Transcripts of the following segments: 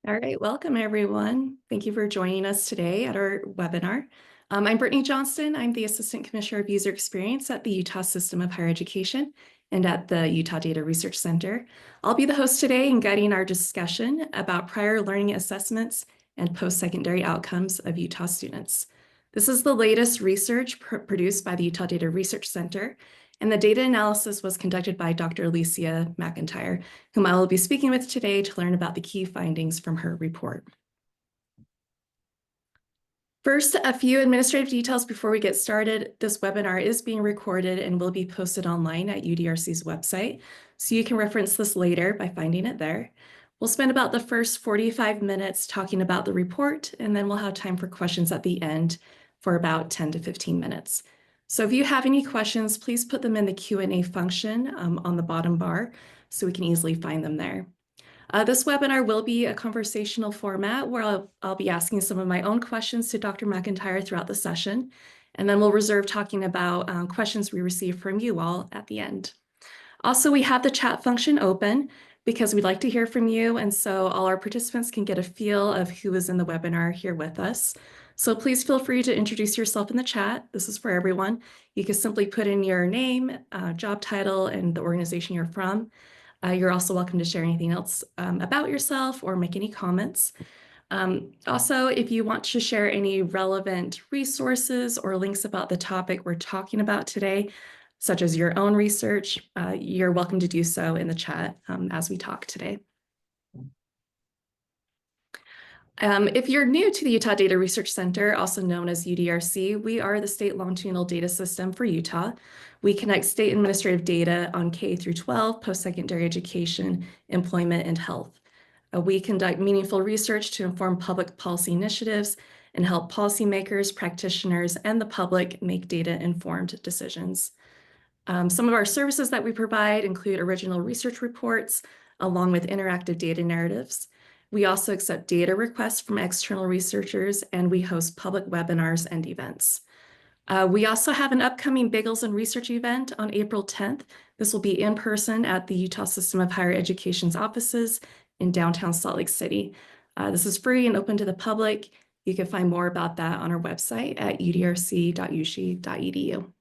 All right, welcome everyone. Thank you for joining us today at our webinar. I'm Britnee Johnston. I'm the Assistant Commissioner of User Experience at the Utah System of Higher Education and at the Utah Data Research Center. I'll be the host today in guiding our discussion about prior learning assessments and post-secondary outcomes of Utah students. This is the latest research produced by the Utah Data Research Center, and the data analysis was conducted by Dr. Alicia McIntire, whom I will be speaking with today to learn about the key findings from her report. First, a few administrative details before we get started. This webinar is being recorded and will be posted online at UDRC's website, so you can reference this later by finding it there. We'll spend about the first 45 minutes talking about the report, and then we'll have time for questions at the end for about 10 to 15 minutes. So if you have any questions, please put them in the Q&A function on the bottom bar so we can easily find them there. This webinar will be a conversational format where I'll be asking some of my own questions to Dr. McIntire throughout the session, and then we'll reserve talking about questions we receive from you all at the end. Also, we have the chat function open because we'd like to hear from you, and so all our participants can get a feel of who is in the webinar here with us. So please feel free to introduce yourself in the chat. This is for everyone. You can simply put in your name, job title, and the organization you're from. You're also welcome to share anything else about yourself or make any comments. Also, if you want to share any relevant resources or links about the topic we're talking about today, such as your own research, you're welcome to do so in the chat as we talk today. If you're new to the Utah Data Research Center, also known as UDRC, we are the state longitudinal data system for Utah. We connect state administrative data on K through 12, post-secondary education, employment, and health. We conduct meaningful research to inform public policy initiatives and help policymakers, practitioners, and the public make data-informed decisions. Some of our services that we provide include original research reports, along with interactive data narratives. We also accept data requests from external researchers, and we host public webinars and events. We also have an upcoming Bagels and Research event on April 10th. This will be in person at the Utah System of Higher Education's offices in downtown Salt Lake City. This is free and open to the public. You can find more about that on our website at udrc.uchi.edu.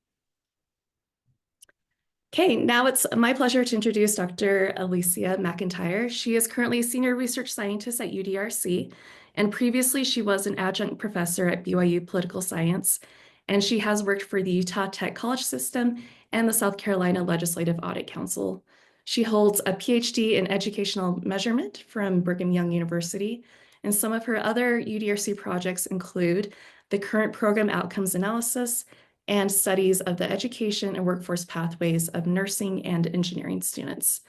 Okay, now it's my pleasure to introduce Dr. Alicia McIntire. She is currently a senior research scientist at UDRC, and previously she was an adjunct professor at BYU Political Science, and she has worked for the Utah Tech College System and the South Carolina Legislative Audit Council. She holds a PhD in educational measurement from Brigham Young University, and some of her other UDRC projects include the current program outcomes analysis and studies of the education and workforce pathways of nursing and engineering students.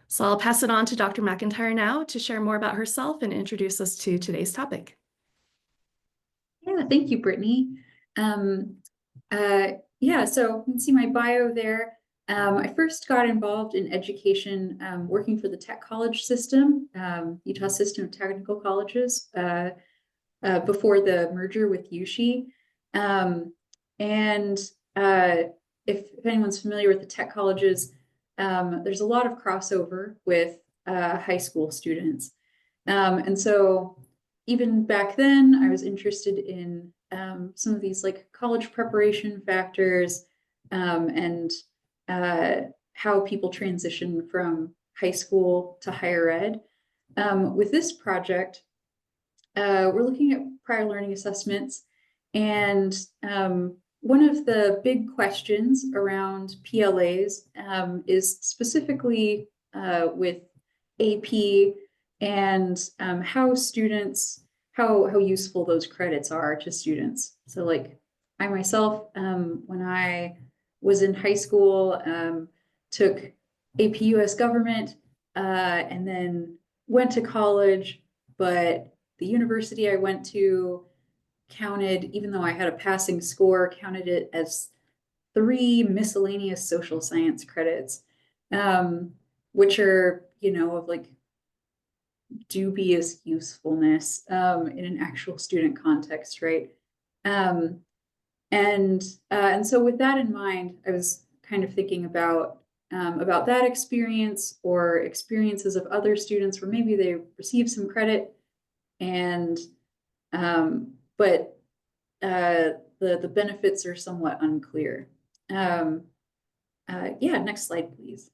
So I'll pass it on to Dr. McIntire now to share more about herself and introduce us to today's topic. Yeah, thank you, Britnee. Yeah, so you can see my bio there. I first got involved in education working for the Tech College system, Utah System of Technical Colleges, before the merger with UCHI. And if anyone's familiar with the tech colleges, there's a lot of crossover with high school students. And so even back then, I was interested in some of these like college preparation factors and how people transition from high school to higher ed. With this project, we're looking at prior learning assessments, and one of the big questions around PLAs is specifically with AP and how useful those credits are to students. So like I myself, when I was in high school, took AP US government and then went to college, but the university I went to counted, even though I had a passing score, counted it as 3 miscellaneous social science credits, which are, of like dubious usefulness in an actual student context, right? And so with that in mind, I was kind of thinking about that experience or experiences of other students where maybe they received some credit and but the benefits are somewhat unclear. Yeah, next slide, please.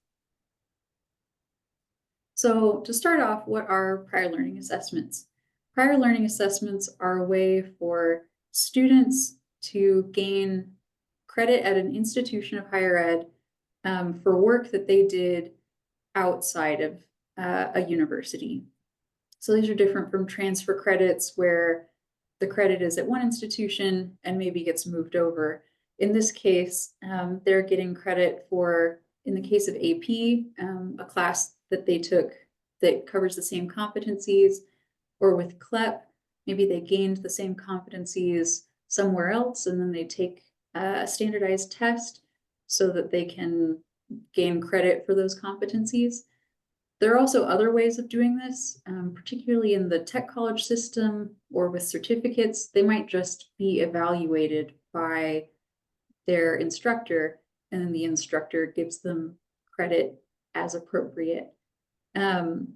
So to start off, what are prior learning assessments? Prior learning assessments are a way for students to gain credit at an institution of higher ed for work that they did outside of a university. So these are different from transfer credits where the credit is at one institution and maybe gets moved over. In this case, they're getting credit for, in the case of AP, a class that they took that covers the same competencies, or with CLEP, maybe they gained the same competencies somewhere else and then they take a standardized test so that they can gain credit for those competencies. There are also other ways of doing this, particularly in the tech college system or with certificates. They might just be evaluated by their instructor, and then the instructor gives them credit as appropriate. In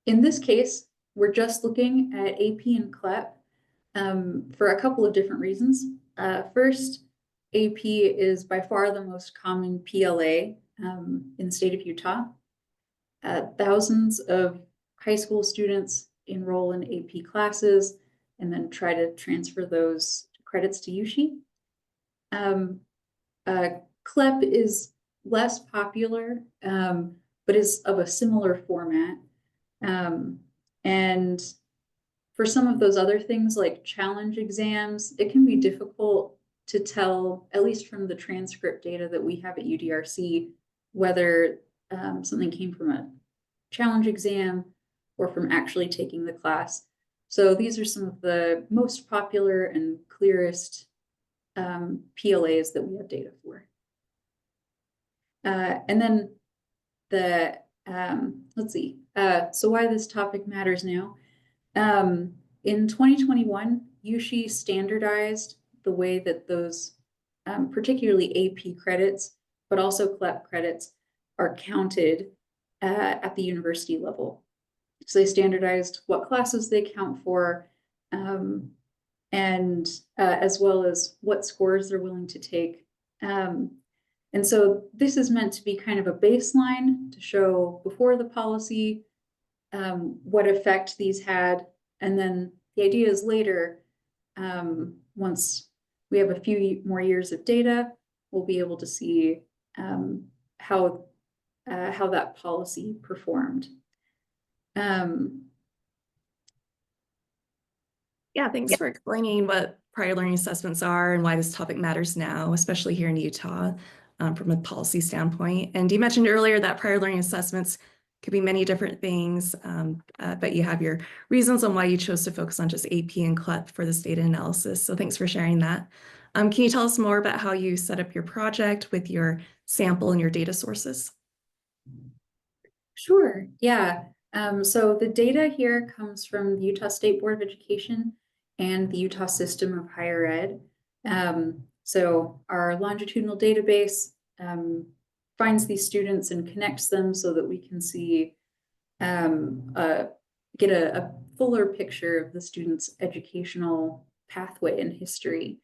this case, we're just looking at AP and CLEP for a couple of different reasons. First, AP is by far the most common PLA in the state of Utah. Thousands of high school students enroll in AP classes and then try to transfer those credits to USHE. CLEP is less popular, but is of a similar format. And for some of those other things like challenge exams, it can be difficult to tell, at least from the transcript data that we have at UDRC, whether something came from a challenge exam or from actually taking the class. So these are some of the most popular and clearest PLAs that we have data for. And then the, let's see, so why this topic matters now. In 2021, USHE standardized the way that those, particularly AP credits, but also CLEP credits, are counted at the university level. So they standardized what classes they count for, and as well as what scores they're willing to take. And so this is meant to be kind of a baseline to show before the policy what effect these had. And then the idea is later, once we have a few more years of data, we'll be able to see how that policy performed. Yeah, thanks for explaining what prior learning assessments are and why this topic matters now, especially here in Utah, from a policy standpoint. And you mentioned earlier that prior learning assessments could be many different things, but you have your reasons on why you chose to focus on just AP and CLEP for this data analysis. So thanks for sharing that. Can you tell us more about how you set up your project with your sample and your data sources? Sure, yeah. So the data here comes from the Utah State Board of Education and the Utah System of Higher Ed. So our longitudinal database finds these students and connects them so that we can see, get a fuller picture of the student's educational pathway and history.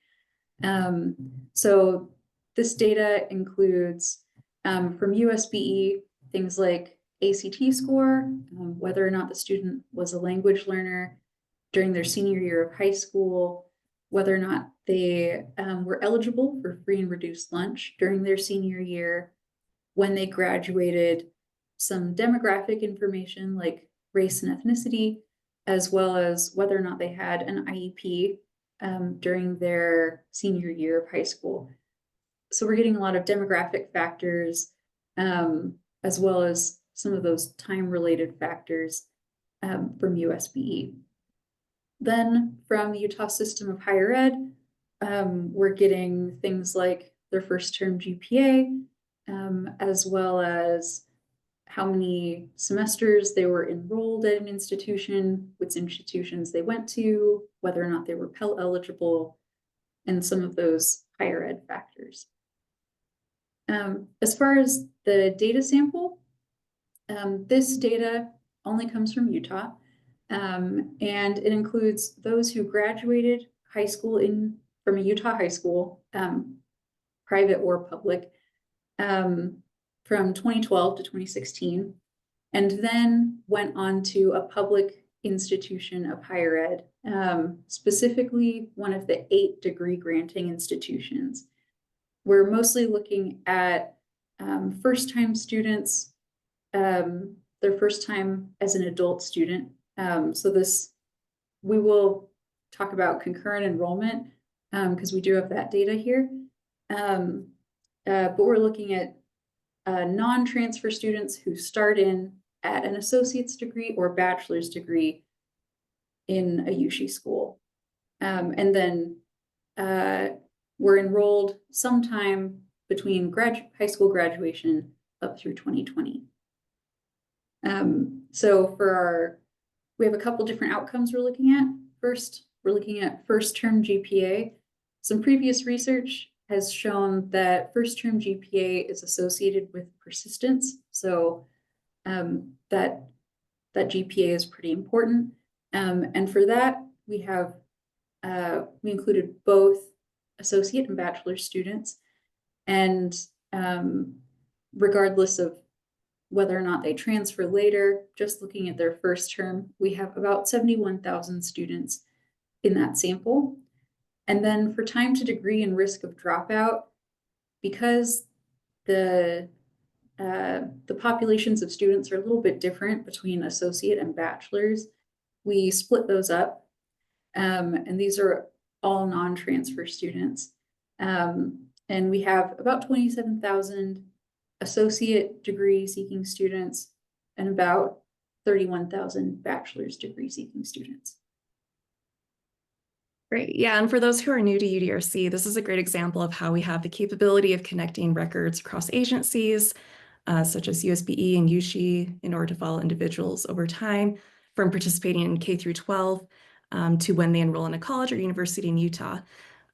So this data includes from USBE things like ACT score, whether or not the student was a language learner during their senior year of high school, whether or not they were eligible for free and reduced lunch during their senior year, when they graduated, some demographic information like race and ethnicity, as well as whether or not they had an IEP during their senior year of high school. So we're getting a lot of demographic factors, as well as some of those time-related factors from USBE. Then from the Utah System of Higher Ed, we're getting things like their first term GPA, as well as how many semesters they were enrolled at an institution, which institutions they went to, whether or not they were Pell eligible, and some of those higher ed factors. As far as the data sample, this data only comes from Utah. And it includes those who graduated high school from a Utah high school, private or public, from 2012 to 2016, and then went on to a public institution of higher ed, specifically one of the 8 degree granting institutions. We're mostly looking at first-time students, their first time as an adult student. We will talk about concurrent enrollment because we do have that data here. But we're looking at non-transfer students who start in at an associate's degree or bachelor's degree in a USHE school. And then we're enrolled sometime between high school graduation up through 2020. We have a couple different outcomes we're looking at. First, we're looking at first term GPA. Some previous research has shown that first term GPA is associated with persistence. So that GPA is pretty important. And for that, we included both associate and bachelor students. And regardless of whether or not they transfer later, just looking at their first term, we have about 71,000 students in that sample. And then for time to degree and risk of dropout, because the populations of students are a little bit different between associate and bachelors, we split those up. And these are all non-transfer students. And we have about 27,000 associate degree seeking students and about 31,000 bachelor's degree seeking students. Great. Yeah, and for those who are new to UDRC, this is a great example of how we have the capability of connecting records across agencies, such as USBE and USHE, in order to follow individuals over time from participating in K through 12 to when they enroll in a college or university in Utah.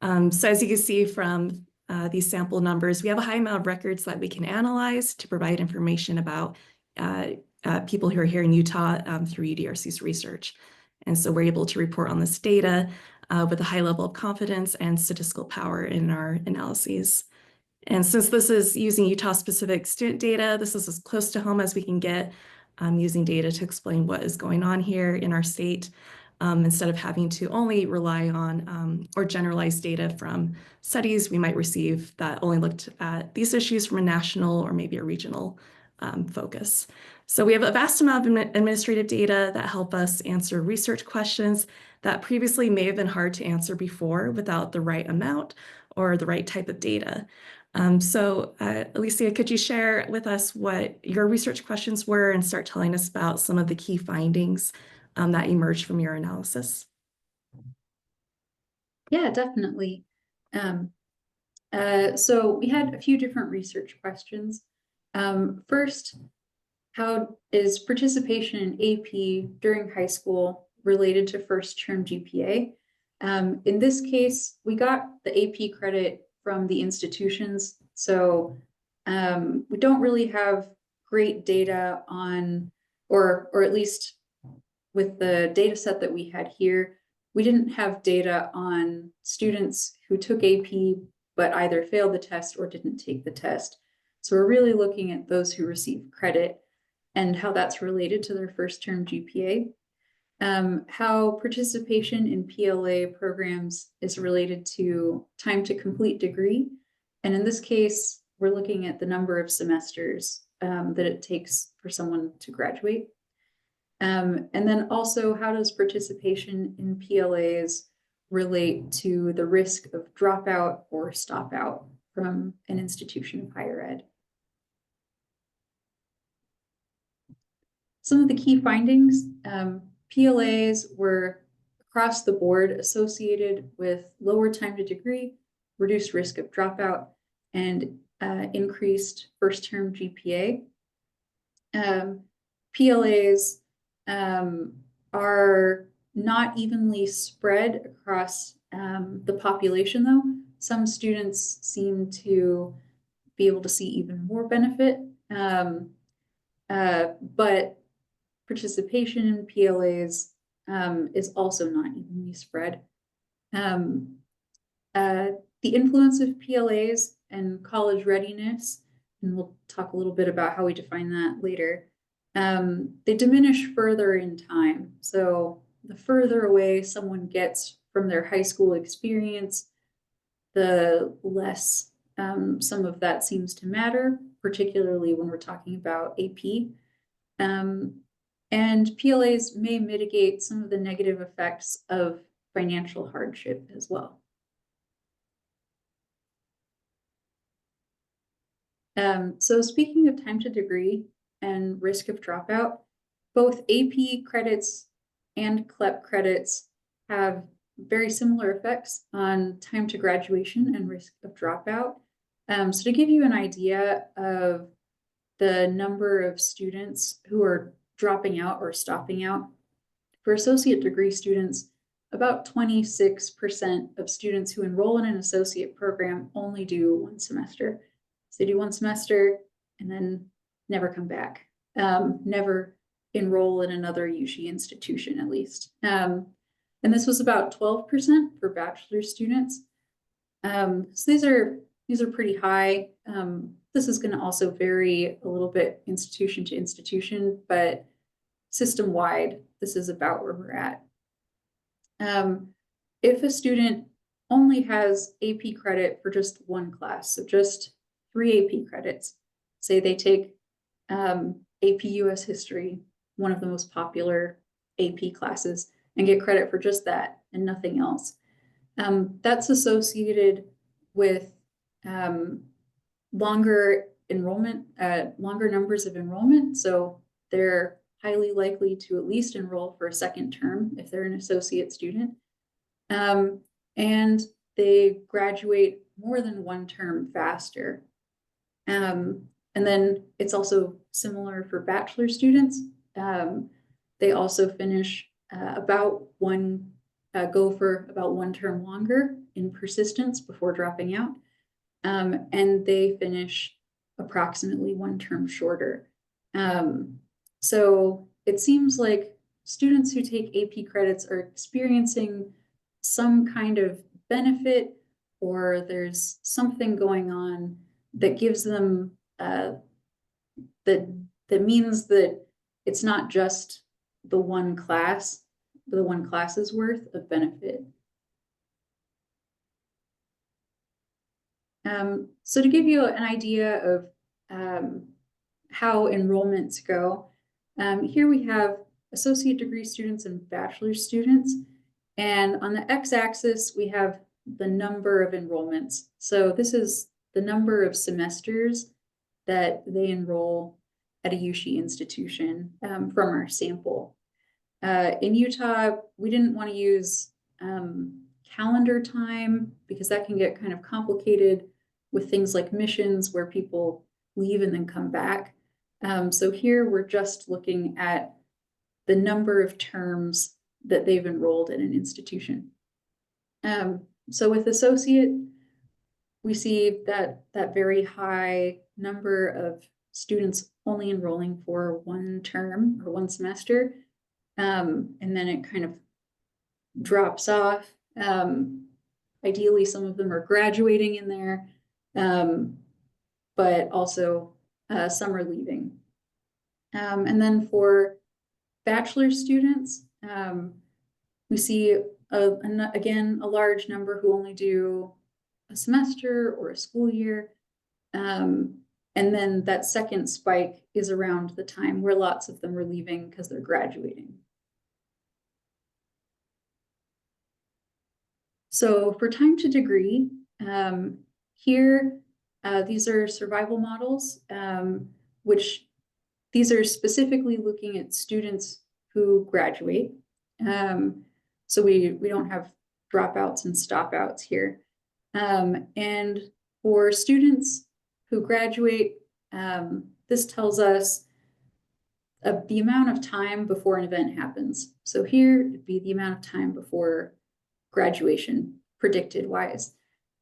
So as you can see from these sample numbers, we have a high amount of records that we can analyze to provide information about people who are here in Utah through UDRC's research. And so we're able to report on this data with a high level of confidence and statistical power in our analyses. And since this is using Utah-specific student data, this is as close to home as we can get using data to explain what is going on here in our state, instead of having to only rely on or generalize data from studies we might receive that only looked at these issues from a national or maybe a regional focus. So we have a vast amount of administrative data that help us answer research questions that previously may have been hard to answer before without the right amount or the right type of data. Alicia, could you share with us what your research questions were and start telling us about some of the key findings that emerged from your analysis? Yeah, definitely. So we had a few different research questions. First, how is participation in AP during high school related to first term GPA? In this case, we got the AP credit from the institutions. So we don't really have great data on, or at least with the data set that we had here, we didn't have data on students who took AP but either failed the test or didn't take the test. So we're really looking at those who receive credit and how that's related to their first term GPA. How participation in PLA programs is related to time to complete degree. And in this case, we're looking at the number of semesters that it takes for someone to graduate. And then also, how does participation in PLAs relate to the risk of dropout or stop out from an institution of higher ed? Some of the key findings, PLAs were across the board associated with lower time to degree, reduced risk of dropout, and increased first term GPA. PLAs are not evenly spread across the population though. Some students seem to be able to see even more benefit, but participation in PLAs is also not evenly spread. The influence of PLAs and college readiness, and we'll talk a little bit about how we define that later, they diminish further in time. So the further away someone gets from their high school experience, the less some of that seems to matter, particularly when we're talking about AP. And PLAs may mitigate some of the negative effects of financial hardship as well. So speaking of time to degree and risk of dropout, both AP credits and CLEP credits have very similar effects on time to graduation and risk of dropout. So to give you an idea of the number of students who are dropping out or stopping out, for associate degree students, about 26% of students who enroll in an associate program only do one semester. So they do one semester and then never come back, never enroll in another UC institution at least. And this was about 12% for bachelor students. So these are pretty high. This is going to also vary a little bit institution to institution, but system-wide, this is about where we're at. If a student only has AP credit for just one class, so just 3 AP credits, say they take AP US History, one of the most popular AP classes, and get credit for just that and nothing else, that's associated with longer enrollment, longer numbers of enrollment. So they're highly likely to at least enroll for a second term if they're an associate student. And they graduate more than one term faster. And then it's also similar for bachelor students. They also finish go for about one term longer in persistence before dropping out. And they finish approximately one term shorter. So it seems like students who take AP credits are experiencing some kind of benefit, or there's something going on that gives them that means that it's not just the one class's worth of benefit. So to give you an idea of how enrollments go, here we have associate degree students and bachelor students. And on the x-axis, we have the number of enrollments. So this is the number of semesters that they enroll at a UC institution from our sample. In Utah, we didn't want to use calendar time because that can get kind of complicated with things like missions where people leave and then come back. So here we're just looking at the number of terms that they've enrolled in an institution. So with associate, we see that very high number of students only enrolling for one term or one semester. And then it kind of drops off. Ideally, some of them are graduating in there, but also some are leaving. And then for bachelor students, we see, again, a large number who only do a semester or a school year. And then that second spike is around the time where lots of them are leaving because they're graduating. So for time to degree, here, these are survival models, which these are specifically looking at students who graduate. So we don't have dropouts and stopouts here. And for students who graduate, this tells us the amount of time before an event happens. So here it'd be the amount of time before graduation predicted wise.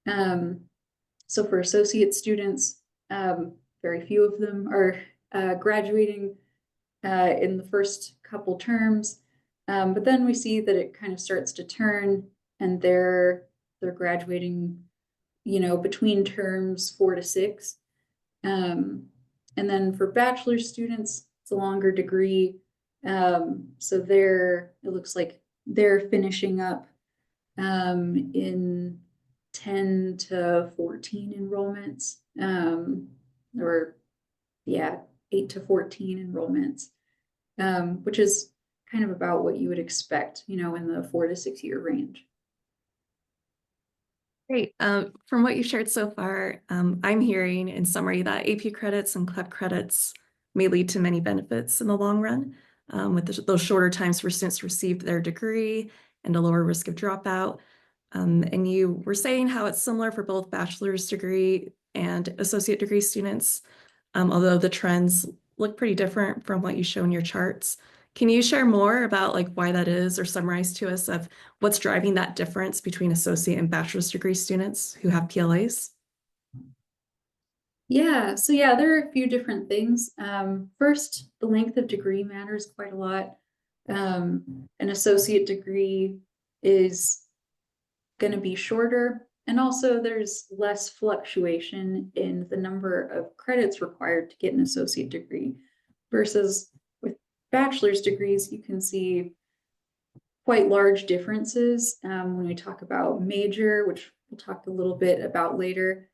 So for associate students, very few of them are graduating in the first couple terms. But then we see that it kind of starts to turn, and they're graduating, between terms 4 to 6. And then for bachelor students, it's a longer degree. So it looks like they're finishing up in 10 to 14 enrollments, or 8 to 14 enrollments, which is kind of about what you would expect, in the 4 to 6 year range. Great. From what you've shared so far, I'm hearing in summary that AP credits and CLEP credits may lead to many benefits in the long run, with those shorter times for students to receive their degree and a lower risk of dropout. And you were saying how it's similar for both bachelor's degree and associate degree students, although the trends look pretty different from what you show in your charts. Can you share more about why that is, or summarize to us of what's driving that difference between associate and bachelor's degree students who have PLAs? Yeah, so there are a few different things. First, the length of degree matters quite a lot. An associate degree is going to be shorter, and also there's less fluctuation in the number of credits required to get an associate degree, versus with bachelor's degrees, you can see quite large differences when we talk about major, which we'll talk a little bit about later.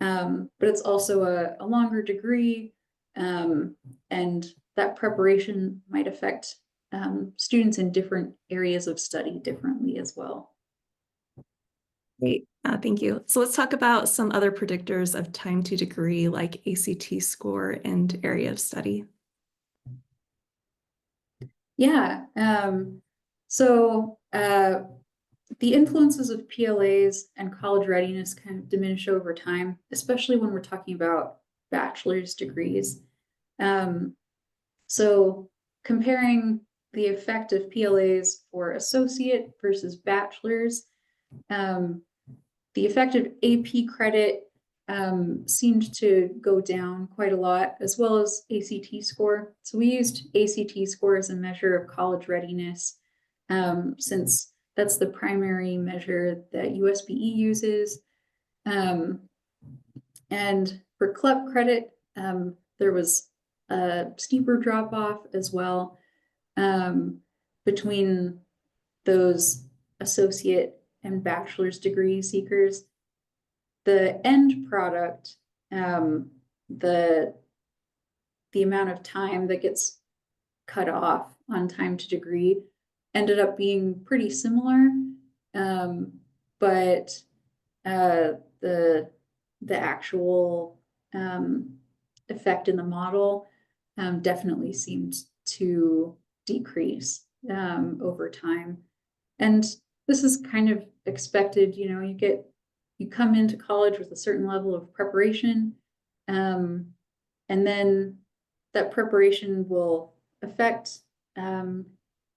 But it's also a longer degree, and that preparation might affect students in different areas of study differently as well. Great, thank you. So let's talk about some other predictors of time to degree, like ACT score and area of study. Yeah, so the influences of PLAs and college readiness kind of diminish over time, especially when we're talking about bachelor's degrees. So comparing the effect of PLAs for associate versus bachelor's, the effect of AP credit seemed to go down quite a lot, as well as ACT score. So we used ACT score as a measure of college readiness, since that's the primary measure that USBE uses. And for CLEP credit, there was a steeper drop off as well between those associate and bachelor's degree seekers. The end product, the amount of time that gets cut off on time to degree, ended up being pretty similar, but the actual effect in the model definitely seemed to decrease over time. And this is kind of expected. You come into college with a certain level of preparation, and then that preparation will affect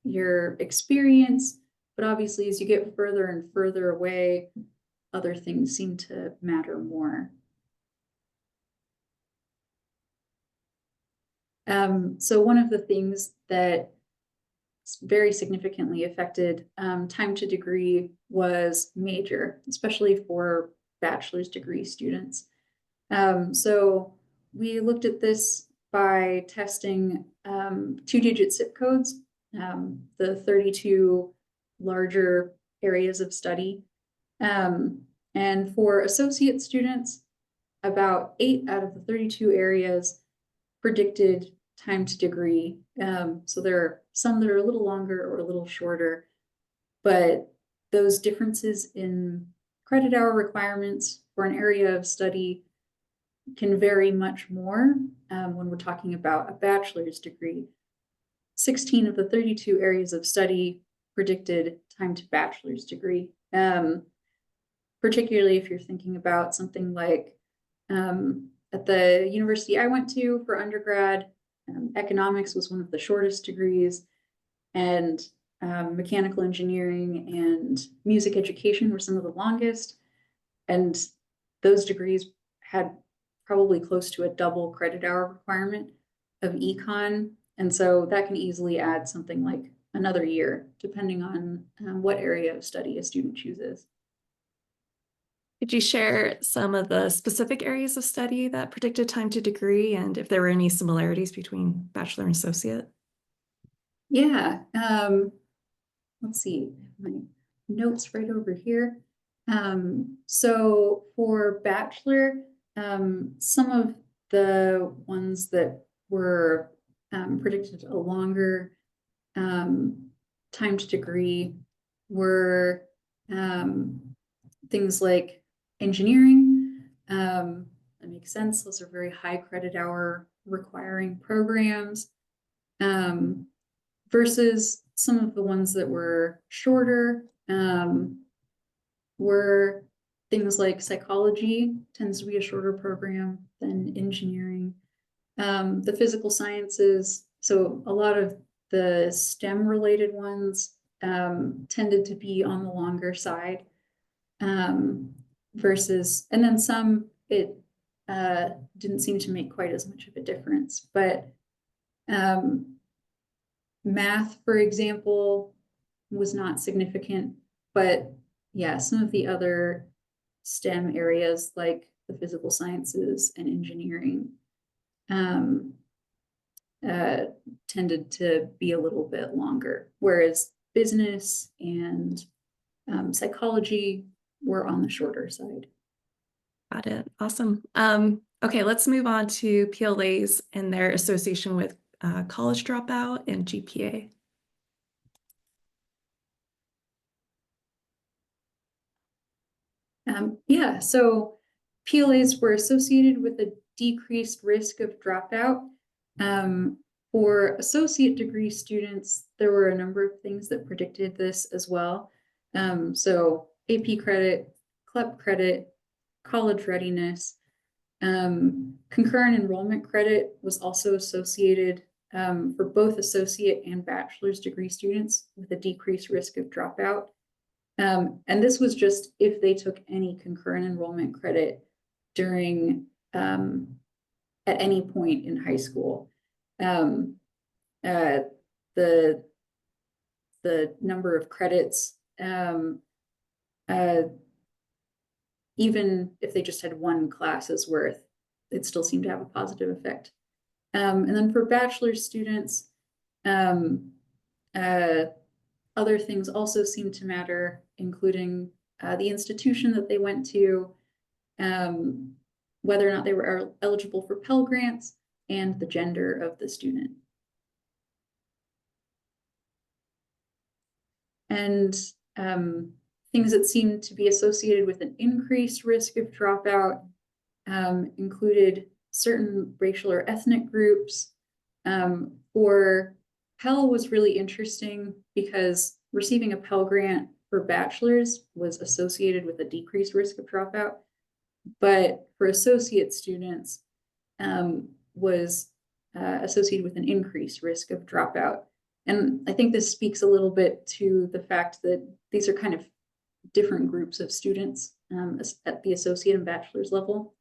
your experience. But obviously, as you get further and further away, other things seem to matter more. So one of the things that very significantly affected time to degree was major, especially for bachelor's degree students. So we looked at this by testing 2-digit zip codes, the 32 larger areas of study. And for associate students, about 8 out of the 32 areas predicted time to degree. So there are some that are a little longer or a little shorter, but those differences in credit hour requirements for an area of study can vary much more when we're talking about a bachelor's degree. 16 of the 32 areas of study predicted time to bachelor's degree, particularly if you're thinking about something like at the university I went to for undergrad, economics was one of the shortest degrees, and mechanical engineering and music education were some of the longest. And those degrees had probably close to a double credit hour requirement of econ. And so that can easily add something like another year, depending on what area of study a student chooses. Could you share some of the specific areas of study that predicted time to degree and if there were any similarities between bachelor and associate? Yeah, let's see, my notes right over here. So for bachelor, some of the ones that were predicted a longer time to degree were things like engineering. That makes sense. Those are very high credit hour requiring programs. Versus some of the ones that were shorter, were things like psychology tends to be a shorter program than engineering. The physical sciences, so a lot of the STEM related ones tended to be on the longer side. Versus, and then some, it didn't seem to make quite as much of a difference, but math, for example, was not significant, but yeah, some of the other STEM areas like the physical sciences and engineering tended to be a little bit longer, whereas business and psychology were on the shorter side. Got it. Awesome. Okay, let's move on to PLAs and their association with college dropout and GPA. Yeah, so PLAs were associated with a decreased risk of dropout. For associate degree students, there were a number of things that predicted this as well. So AP credit, CLEP credit, college readiness, concurrent enrollment credit was also associated for both associate and bachelor's degree students with a decreased risk of dropout. And this was just if they took any concurrent enrollment credit during at any point in high school. The number of credits, even if they just had one class's worth, it still seemed to have a positive effect. And then for bachelor students, other things also seem to matter, including the institution that they went to, whether or not they were eligible for Pell Grants, and the gender of the student. And things that seemed to be associated with an increased risk of dropout included certain racial or ethnic groups. For Pell was really interesting because receiving a Pell Grant for bachelor's was associated with a decreased risk of dropout, but for associate students was associated with an increased risk of dropout. And I think this speaks a little bit to the fact that these are kind of different groups of students at the associate and bachelor's level.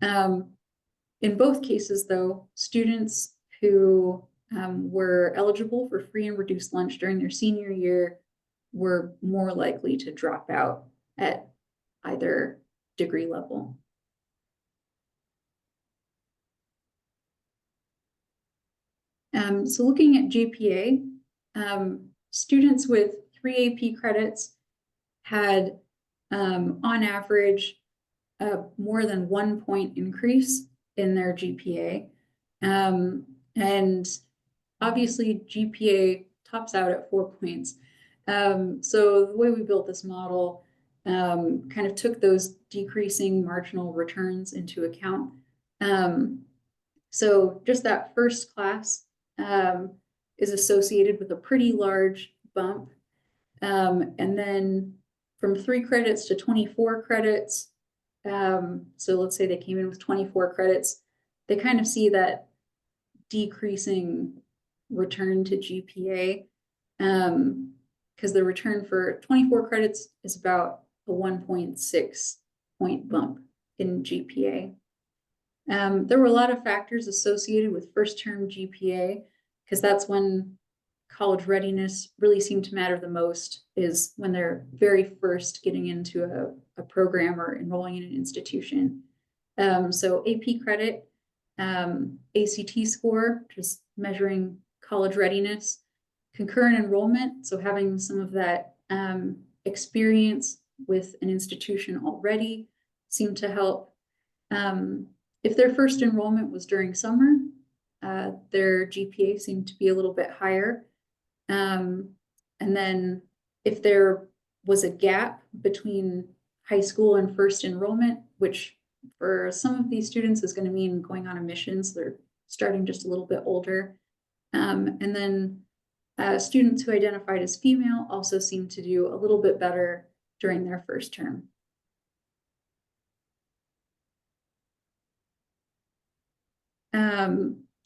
In both cases, though, students who were eligible for free and reduced lunch during their senior year were more likely to drop out at either degree level. So looking at GPA, students with 3 AP credits had, on average, more than 1 point increase in their GPA. And obviously GPA tops out at 4 points. So the way we built this model kind of took those decreasing marginal returns into account. So just that first class is associated with a pretty large bump. And then from 3 credits to 24 credits, so let's say they came in with 24 credits, they kind of see that decreasing return to GPA, because the return for 24 credits is about a 1.6 point bump in GPA. There were a lot of factors associated with first term GPA, because that's when college readiness really seem to matter the most is when they're very first getting into a program or enrolling in an institution. So AP credit, ACT score, just measuring college readiness, concurrent enrollment, so having some of that experience with an institution already seemed to help. If their first enrollment was during summer, their GPA seemed to be a little bit higher. And then if there was a gap between high school and first enrollment, which for some of these students is going to mean going on a mission, so they're starting just a little bit older. And then students who identified as female also seem to do a little bit better during their first term.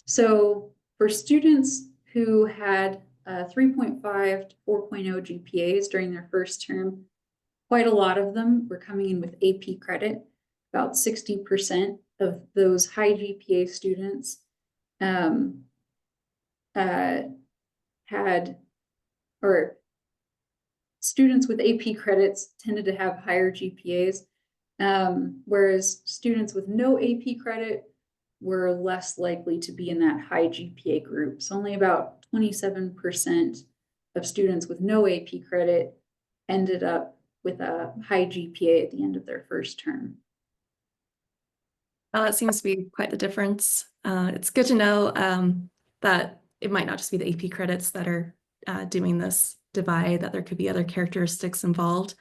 So for students who had 3.5 to 4.0 GPAs during their first term, quite a lot of them were coming in with AP credit. About 60% of those high GPA students students with AP credits tended to have higher GPAs, whereas students with no AP credit were less likely to be in that high GPA group. So only about 27% of students with no AP credit ended up with a high GPA at the end of their first term. That seems to be quite the difference. It's good to know that it might not just be the AP credits that are doing this divide, that there could be other characteristics involved.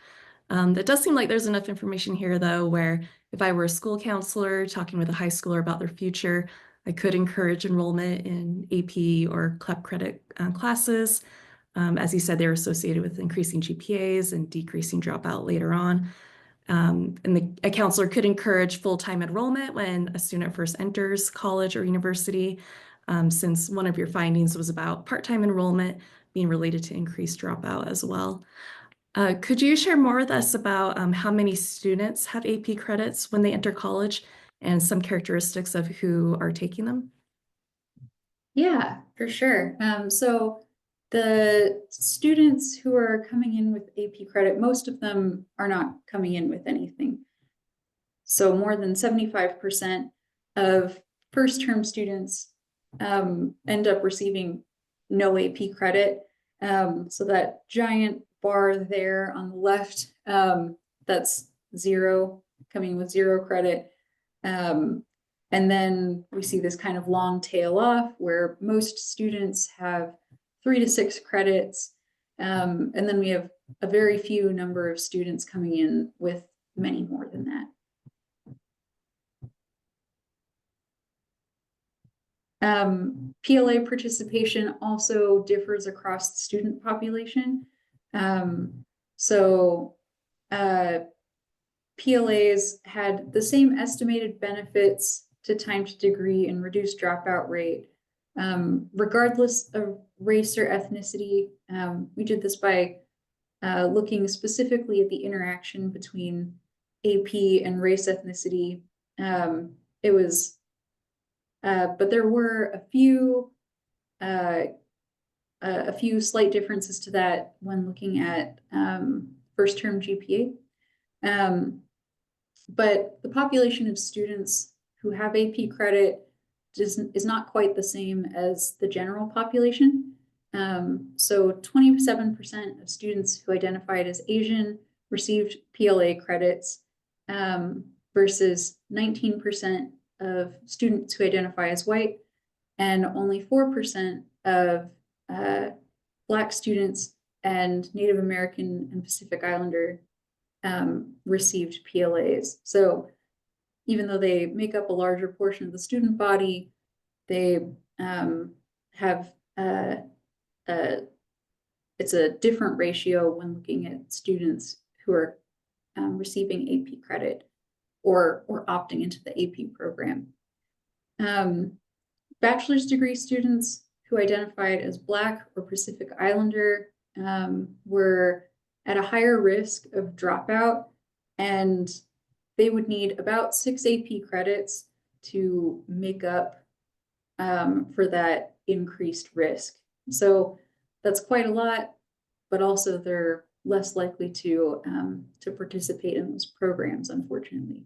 It does seem like there's enough information here, though, where if I were a school counselor talking with a high schooler about their future, I could encourage enrollment in AP or CLEP credit classes. As you said, they're associated with increasing GPAs and decreasing dropout later on. And a counselor could encourage full-time enrollment when a student first enters college or university, since one of your findings was about part-time enrollment being related to increased dropout as well. Could you share more with us about how many students have AP credits when they enter college and some characteristics of who are taking them? Yeah, for sure. So the students who are coming in with AP credit, most of them are not coming in with anything. So more than 75% of first-term students end up receiving no AP credit. So that giant bar there on the left, that's zero, coming with zero credit. And then we see this kind of long tail off where most students have 3 to 6 credits. And then we have a very few number of students coming in with many more than that. PLA participation also differs across the student population. PLAs had the same estimated benefits to time to degree and reduced dropout rate, regardless of race or ethnicity. We did this by looking specifically at the interaction between AP and race ethnicity. But there were a few slight differences to that when looking at first term GPA. But the population of students who have AP credit is not quite the same as the general population. So 27% of students who identified as Asian received PLA credits versus 19% of students who identify as white, and only 4% of Black students and Native American and Pacific Islander received PLAs. So even though they make up a larger portion of the student body, they have it's a different ratio when looking at students who are receiving AP credit or opting into the AP program. Bachelor's degree students who identified as Black or Pacific Islander were at a higher risk of dropout, and they would need about 6 AP credits to make up for that increased risk. So that's quite a lot, but also they're less likely to participate in those programs, unfortunately.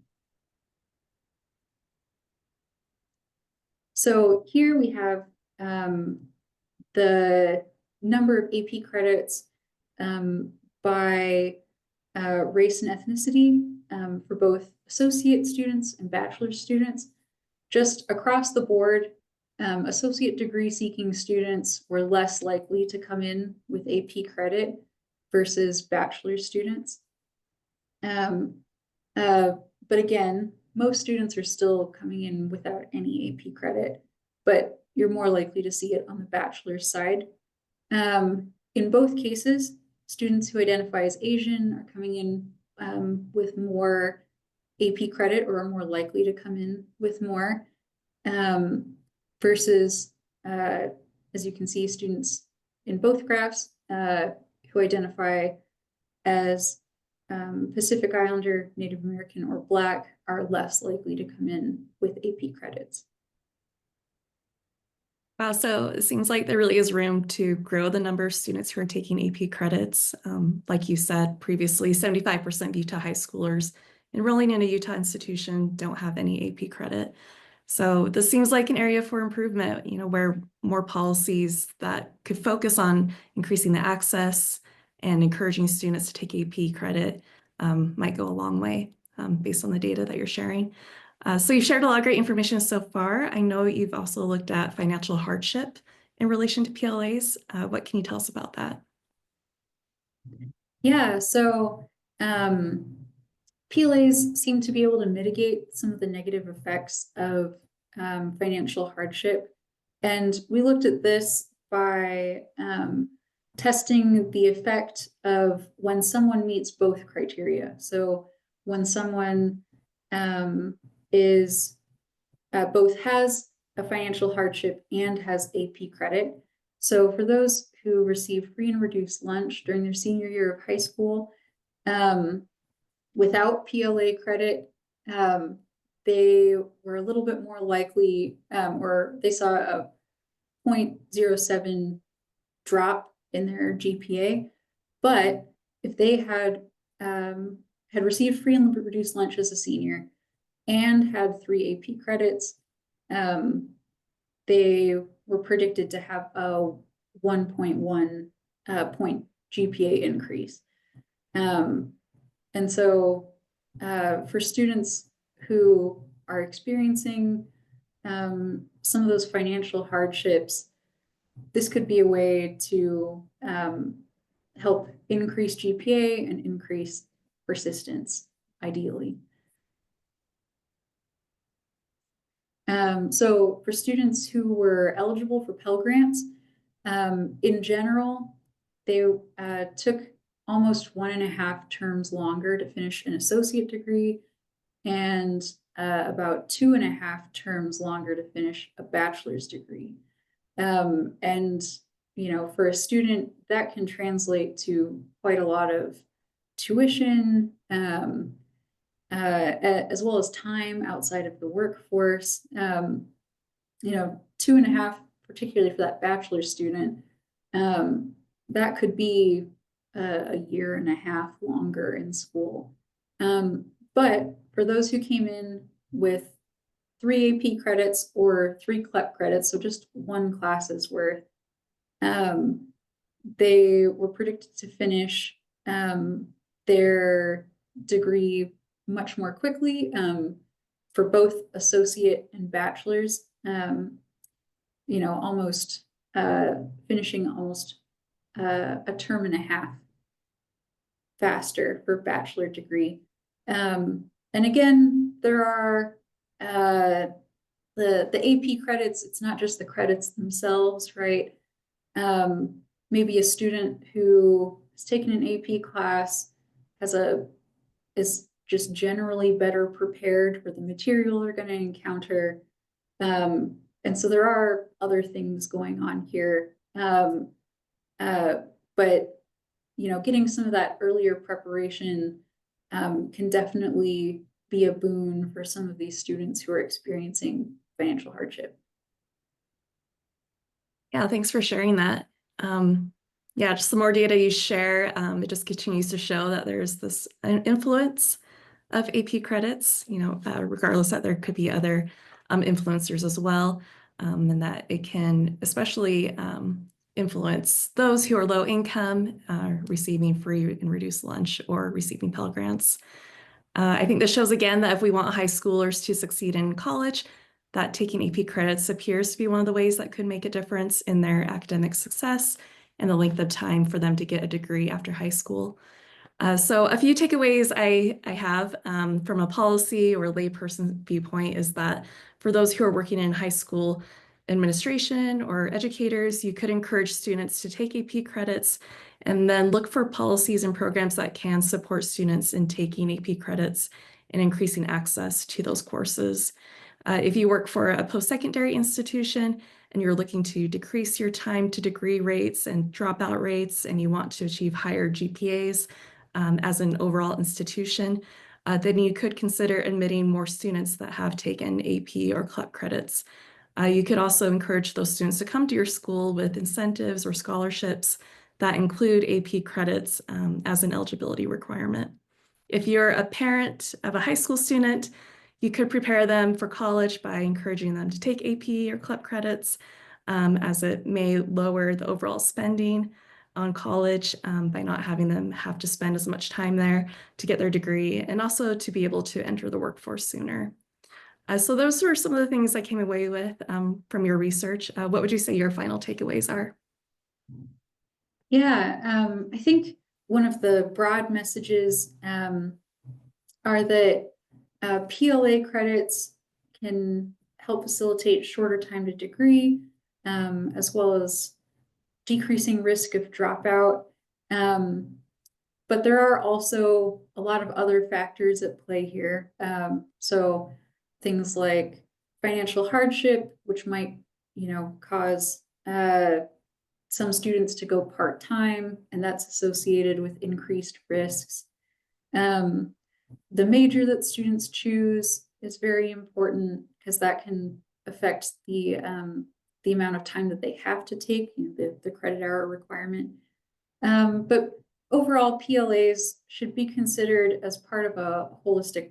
So here we have the number of AP credits by race and ethnicity for both associate students and bachelor students. Just across the board, associate degree seeking students were less likely to come in with AP credit versus bachelor students. But again, most students are still coming in without any AP credit, but you're more likely to see it on the bachelor's side. In both cases, students who identify as Asian are coming in with more AP credit, or are more likely to come in with more, versus, as you can see, students in both graphs who identify as Pacific Islander, Native American, or Black are less likely to come in with AP credits. Wow, so it seems like there really is room to grow the number of students who are taking AP credits. Like you said previously, 75% of Utah high schoolers enrolling in a Utah institution don't have any AP credit. So this seems like an area for improvement, where more policies that could focus on increasing the access and encouraging students to take AP credit might go a long way based on the data that you're sharing. So you've shared a lot of great information so far. I know you've also looked at financial hardship in relation to PLAs. What can you tell us about that? Yeah, so PLAs seem to be able to mitigate some of the negative effects of financial hardship. And we looked at this by testing the effect of when someone meets both criteria. So when someone both has a financial hardship and has AP credit. So for those who receive free and reduced lunch during their senior year of high school, without PLA credit, they were a little bit more likely, or they saw a 0.07 drop in their GPA. But if they had received free and reduced lunch as a senior and had 3 AP credits, they were predicted to have a 1.1 point GPA increase. And so for students who are experiencing some of those financial hardships, this could be a way to help increase GPA and increase persistence, ideally. So for students who were eligible for Pell Grants, in general, they took almost 1.5 terms longer to finish an associate degree and about 2.5 terms longer to finish a bachelor's degree. And, for a student, that can translate to quite a lot of tuition, as well as time outside of the workforce. 2.5, particularly for that bachelor student, that could be a 1.5 years longer in school. But for those who came in with 3 AP credits or 3 CLEP credits, so just 1 class's worth, they were predicted to finish their degree much more quickly for both associate and bachelor's, almost finishing almost a 1.5 terms faster for bachelor degree. And again, there are the AP credits. It's not just the credits themselves, right? Maybe a student who has taken an AP class is just generally better prepared for the material they're going to encounter. And so there are other things going on here. But getting some of that earlier preparation can definitely be a boon for some of these students who are experiencing financial hardship. Yeah, thanks for sharing that. Yeah, just the more data you share, it just continues to show that there's this influence of AP credits, regardless that there could be other influencers as well, and that it can especially influence those who are low income, receiving free and reduced lunch or receiving Pell Grants. I think this shows again that if we want high schoolers to succeed in college, that taking AP credits appears to be one of the ways that could make a difference in their academic success and the length of time for them to get a degree after high school. So a few takeaways I have from a policy or layperson viewpoint is that for those who are working in high school administration or educators, you could encourage students to take AP credits and then look for policies and programs that can support students in taking AP credits and increasing access to those courses. If you work for a post-secondary institution and you're looking to decrease your time to degree rates and dropout rates, and you want to achieve higher GPAs as an overall institution, then you could consider admitting more students that have taken AP or CLEP credits. You could also encourage those students to come to your school with incentives or scholarships that include AP credits as an eligibility requirement. If you're a parent of a high school student, you could prepare them for college by encouraging them to take AP or CLEP credits, as it may lower the overall spending on college by not having them have to spend as much time there to get their degree, and also to be able to enter the workforce sooner. So those were some of the things I came away with from your research. What would you say your final takeaways are? Yeah, I think one of the broad messages are that PLA credits can help facilitate shorter time to degree, as well as decreasing risk of dropout. But there are also a lot of other factors at play here. So things like financial hardship, which might, cause some students to go part-time, and that's associated with increased risks. The major that students choose is very important because that can affect the amount of time that they have to take, the credit hour requirement. But overall, PLAs should be considered as part of a holistic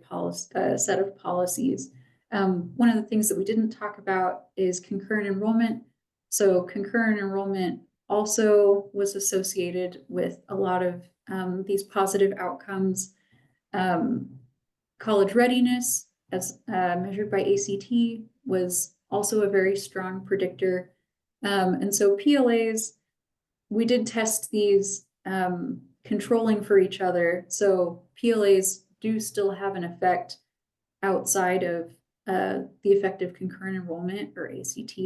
set of policies. One of the things that we didn't talk about is concurrent enrollment. So concurrent enrollment also was associated with a lot of these positive outcomes. College readiness, as measured by ACT, was also a very strong predictor. And so PLAs, we did test these controlling for each other. So PLAs do still have an effect outside of the effective concurrent enrollment or ACT.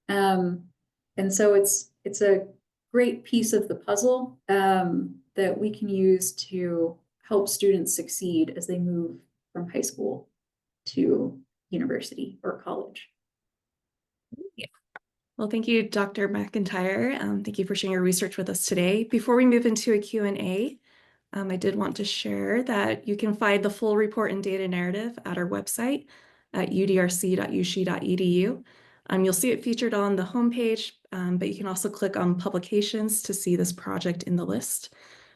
And so it's a great piece of the puzzle that we can use to help students succeed as they move from high school to university or college. Yeah. Well, thank you, Dr. McIntire. Thank you for sharing your research with us today. Before we move into a Q&A, I did want to share that you can find the full report and data narrative at our website at udrc.uc.edu. You'll see it featured on the homepage, but you can also click on publications to see this project in the list.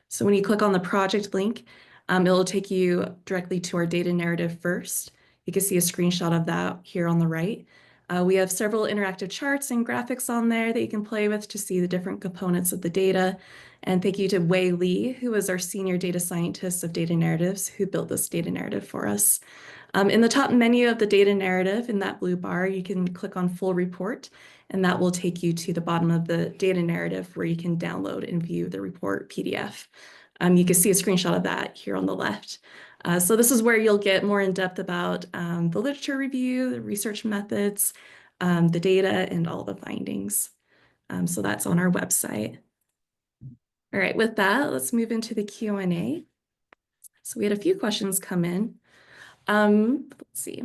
So when you click on the project link, it'll take you directly to our data narrative first. You can see a screenshot of that here on the right. We have several interactive charts and graphics on there that you can play with to see the different components of the data. And thank you to Wei Li, who is our senior data scientist of data narratives, who built this data narrative for us. In the top menu of the data narrative, in that blue bar, you can click on full report, and that will take you to the bottom of the data narrative where you can download and view the report PDF. You can see a screenshot of that here on the left. So this is where you'll get more in depth about the literature review, the research methods, the data, and all the findings. So that's on our website. All right, with that, let's move into the Q&A. So we had a few questions come in. Let's see.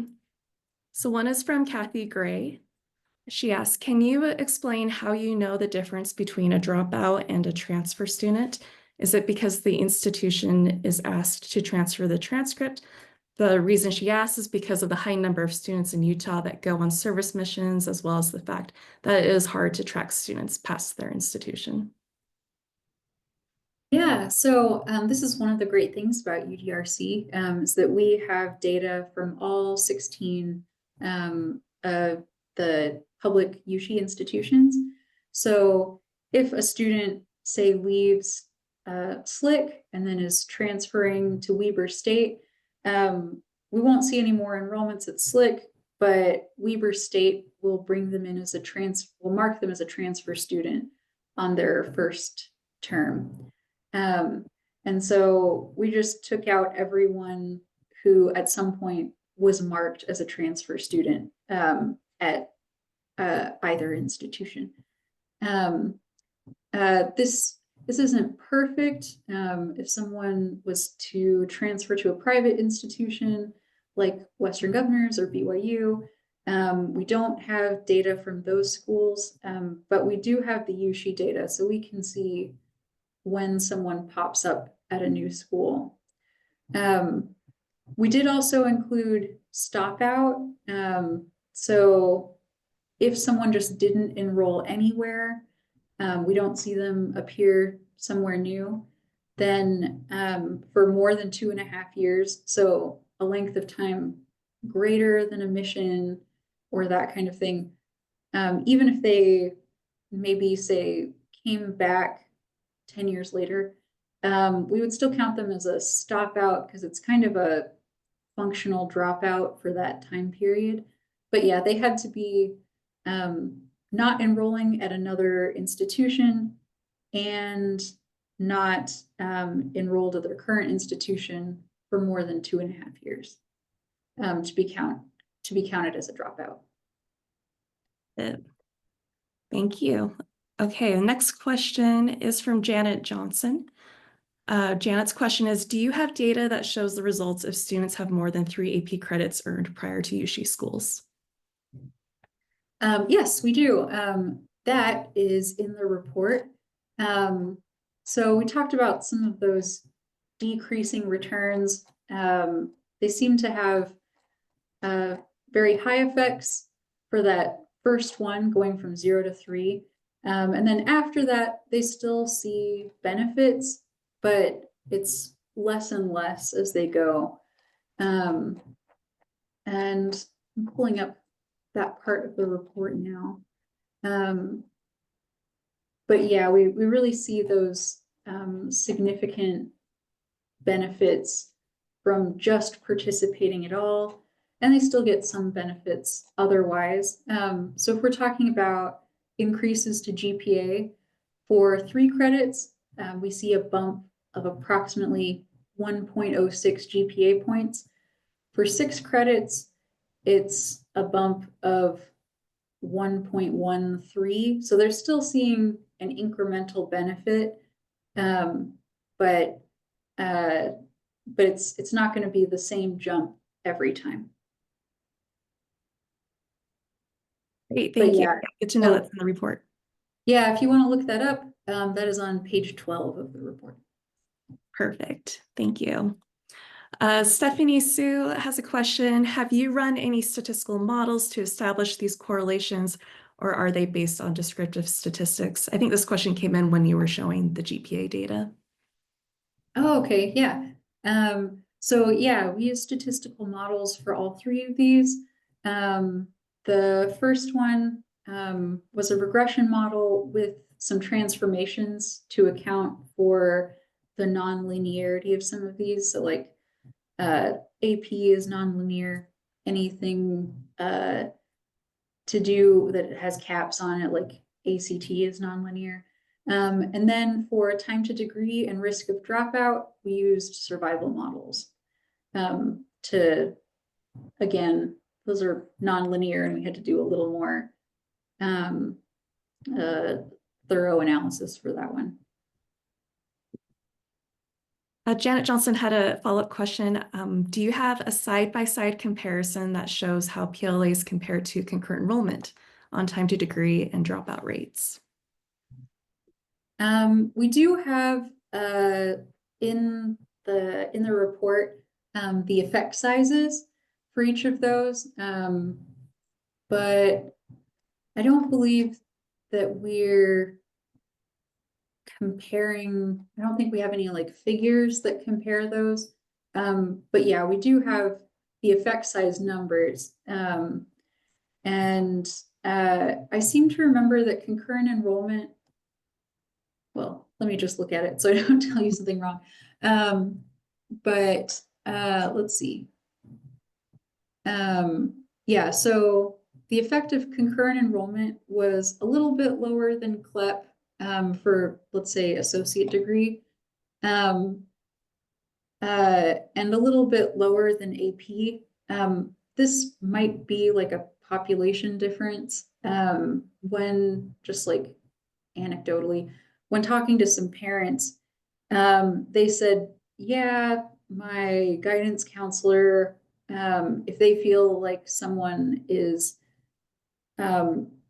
So one is from Kathy Gray. She asked, can you explain how you know the difference between a dropout and a transfer student? Is it because the institution is asked to transfer the transcript? The reason she asks is because of the high number of students in Utah that go on service missions, as well as the fact that it is hard to track students past their institution. Yeah, so this is one of the great things about UDRC, is that we have data from all 16 of the public USHE institutions. So if a student, say, leaves SLIC and then is transferring to Weber State, we won't see any more enrollments at SLIC, but Weber State will bring them in as will mark them as a transfer student on their first term. And so we just took out everyone who at some point was marked as a transfer student at either institution. This isn't perfect. If someone was to transfer to a private institution like Western Governors or BYU, we don't have data from those schools, but we do have the USHE data, so we can see when someone pops up at a new school. We did also include stop out. So if someone just didn't enroll anywhere, we don't see them appear somewhere new, then for more than 2.5 years, so a length of time greater than a mission or that kind of thing, even if they maybe say came back 10 years later, we would still count them as a stop out because it's kind of a functional dropout for that time period. But yeah, they had to be not enrolling at another institution and not enrolled at their current institution for more than 2.5 years to be counted as a dropout. Thank you. Okay, the next question is from Janet Johnson. Janet's question is, do you have data that shows the results if students have more than 3 AP credits earned prior to USHE schools? Yes, we do. That is in the report. So we talked about some of those decreasing returns. They seem to have very high effects for that first one going from 0 to 3. And then after that, they still see benefits, but it's less and less as they go. And I'm pulling up that part of the report now. But yeah, we really see those significant benefits from just participating at all, and they still get some benefits otherwise. So if we're talking about increases to GPA for 3 credits, we see a bump of approximately 1.06 GPA points. For 6 credits, it's a bump of 1.13. So they're still seeing an incremental benefit, but it's not going to be the same jump every time. Great, thank you. Good to know that's in the report. Yeah, if you want to look that up, that is on page 12 of the report. Perfect, thank you. Stephanie Sue has a question. Have you run any statistical models to establish these correlations, or are they based on descriptive statistics? I think this question came in when you were showing the GPA data. Oh, okay, yeah. So yeah, we use statistical models for all 3 of these. The first one was a regression model with some transformations to account for the non-linearity of some of these. So like AP is nonlinear, anything to do that has caps on it, like ACT is nonlinear. And then for time to degree and risk of dropout, we used survival models to, again, those are nonlinear, and we had to do a little more thorough analysis for that one. Janet Johnson had a follow-up question. Do you have a side-by-side comparison that shows how PLAs compare to concurrent enrollment on time to degree and dropout rates? We do have in the report the effect sizes for each of those, but I don't believe that we're comparing, I don't think we have any like figures that compare those. But yeah, we do have the effect size numbers. And I seem to remember that concurrent enrollment, well, let me just look at it so I don't tell you something wrong. But let's see. Yeah, so the effect of concurrent enrollment was a little bit lower than CLEP for, let's say, associate degree, and a little bit lower than AP. This might be like a population difference when just like anecdotally, when talking to some parents, they said, yeah, my guidance counselor, if they feel like someone is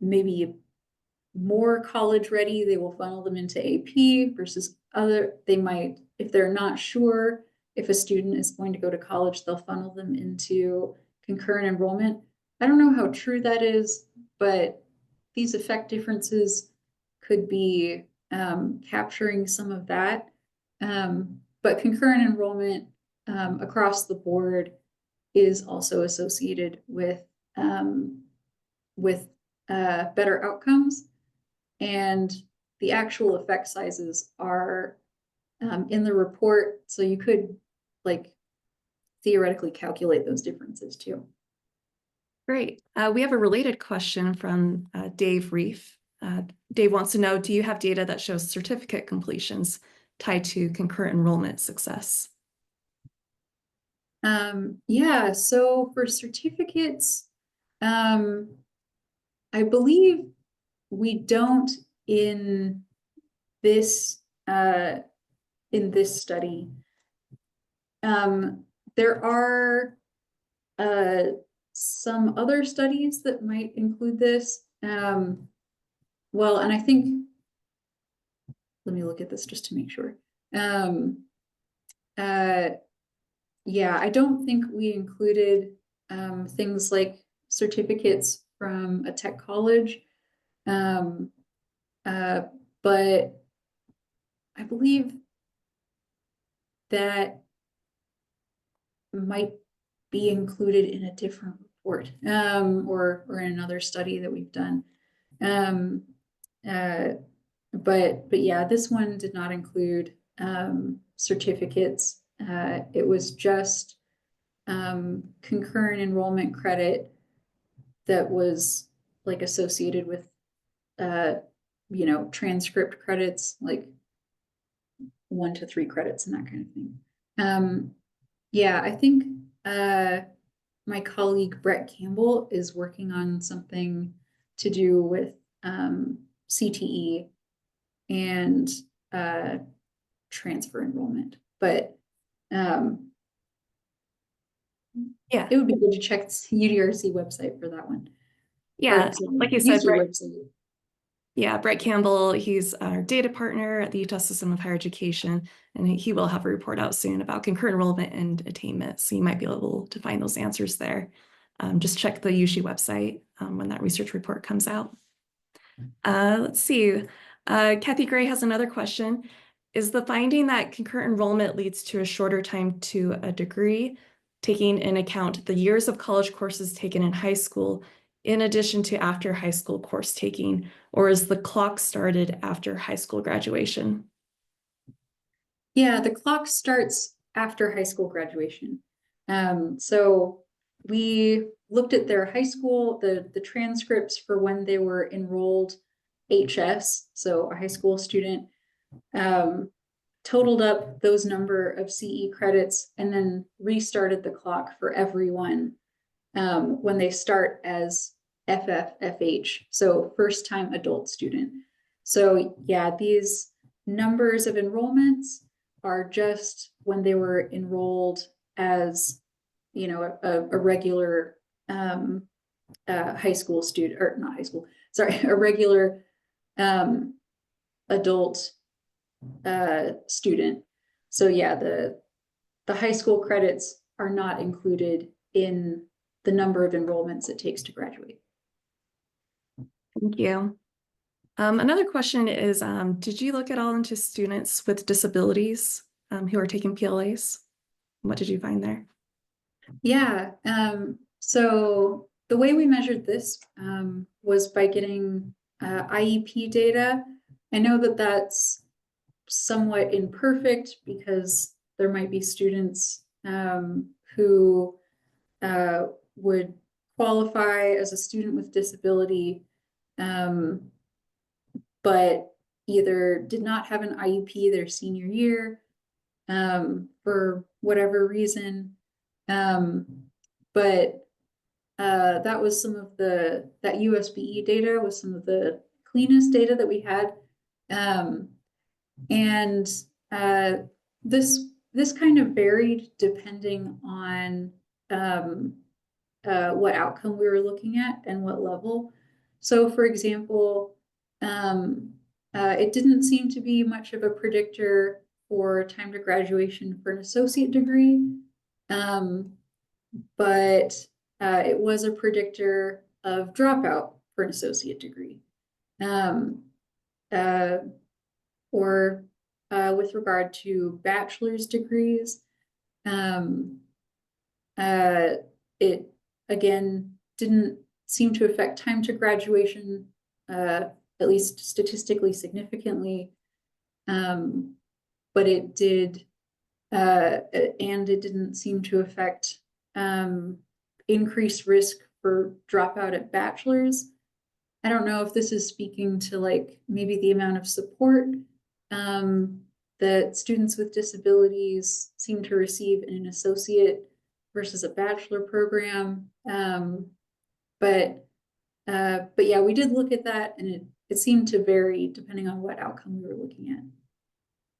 maybe more college ready, they will funnel them into AP versus they might, if they're not sure if a student is going to go to college, they'll funnel them into concurrent enrollment. I don't know how true that is, but these effect differences could be capturing some of that. But concurrent enrollment across the board is also associated with better outcomes, and the actual effect sizes are in the report, so you could like theoretically calculate those differences too. Great. We have a related question from Dave Reef. Dave wants to know, do you have data that shows certificate completions tied to concurrent enrollment success? Yeah, so for certificates, I believe we don't in this study. There are some other studies that might include this. Well, and I think, let me look at this just to make sure. Yeah, I don't think we included things like certificates from a tech college. But I believe that might be included in a different report or in another study that we've done. But yeah, this one did not include certificates. It was just concurrent enrollment credit that was like associated with you know, transcript credits, like 1 to 3 credits and that kind of thing. Yeah, I think my colleague Brett Campbell is working on something to do with CTE and transfer enrollment, but Yeah, it would be good to check the UDRC website for that one. yeah, like you said, Brett, website. yeah, Brett Campbell, he's our data partner at the Utah System of Higher Education, and he will have a report out soon about concurrent enrollment and attainment, so you might be able to find those answers there. Just check the USHE website when that research report comes out. Let's see. Kathy Gray has another question. Is the finding that concurrent enrollment leads to a shorter time to a degree, taking into account the years of college courses taken in high school, in addition to after high school course taking, or is the clock started after high school graduation? Yeah, the clock starts after high school graduation. So we looked at their high school, the transcripts for when they were enrolled HS, so a high school student, totaled up those number of CE credits and then restarted the clock for everyone when they start as FFFH, so first time adult student. So yeah, these numbers of enrollments are just when they were enrolled as, you know, a regular high school student, or not high school, sorry, a regular adult student. So yeah, the high school credits are not included in the number of enrollments it takes to graduate. Thank you. Another question is, did you look at all into students with disabilities who are taking PLAs? What did you find there? Yeah, so the way we measured this was by getting IEP data. I know that that's somewhat imperfect because there might be students who would qualify as a student with disability, but either did not have an IEP their senior year for whatever reason. But that was some of that USBE data was some of the cleanest data that we had. And this kind of varied depending on what outcome we were looking at and what level. So for example, it didn't seem to be much of a predictor for time to graduation for an associate degree, but it was a predictor of dropout for an associate degree. Or with regard to bachelor's degrees, it again didn't seem to affect time to graduation, at least statistically significantly, but it did, and it didn't seem to affect increased risk for dropout at bachelor's. I don't know if this is speaking to like maybe the amount of support that students with disabilities seem to receive in an associate versus a bachelor program. But yeah, we did look at that, and it seemed to vary depending on what outcome we were looking at.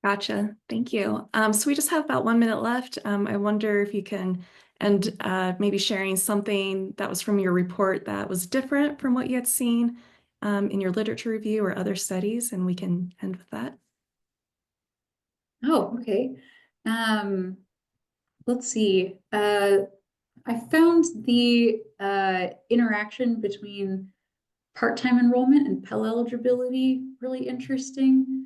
Gotcha. Thank you. So we just have about 1 minute left. I wonder if you can end maybe sharing something that was from your report that was different from what you had seen in your literature review or other studies, and we can end with that. Oh, okay. Let's see. I found the interaction between part-time enrollment and Pell eligibility really interesting.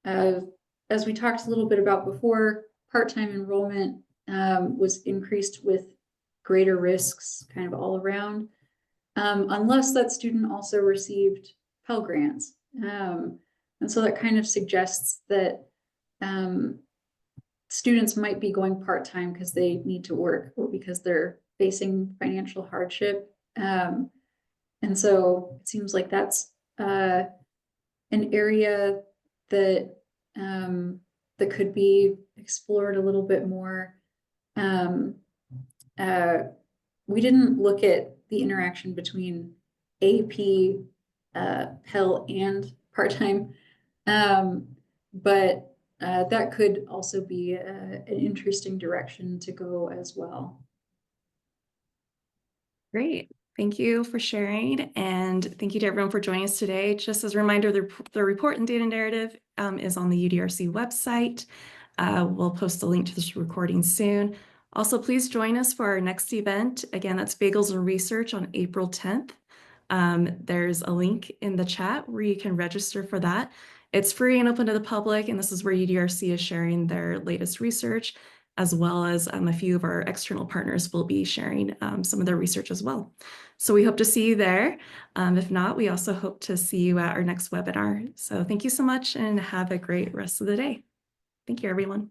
As we talked a little bit about before, part-time enrollment was increased with greater risks kind of all around, unless that student also received Pell grants. And so that kind of suggests that students might be going part-time because they need to work or because they're facing financial hardship. And so it seems like that's an area that that could be explored a little bit more. We didn't look at the interaction between AP, Pell, and part-time, but that could also be an interesting direction to go as well. Great. Thank you for sharing, and thank you to everyone for joining us today. Just as a reminder, the report and data narrative is on the UDRC website. We'll post a link to this recording soon. Also, please join us for our next event. Again, that's Bagels and Research on April 10th. There's a link in the chat where you can register for that. It's free and open to the public, and this is where UDRC is sharing their latest research, as well as a few of our external partners will be sharing some of their research as well. So we hope to see you there. If not, we also hope to see you at our next webinar. So thank you so much and have a great rest of the day. Thank you, everyone.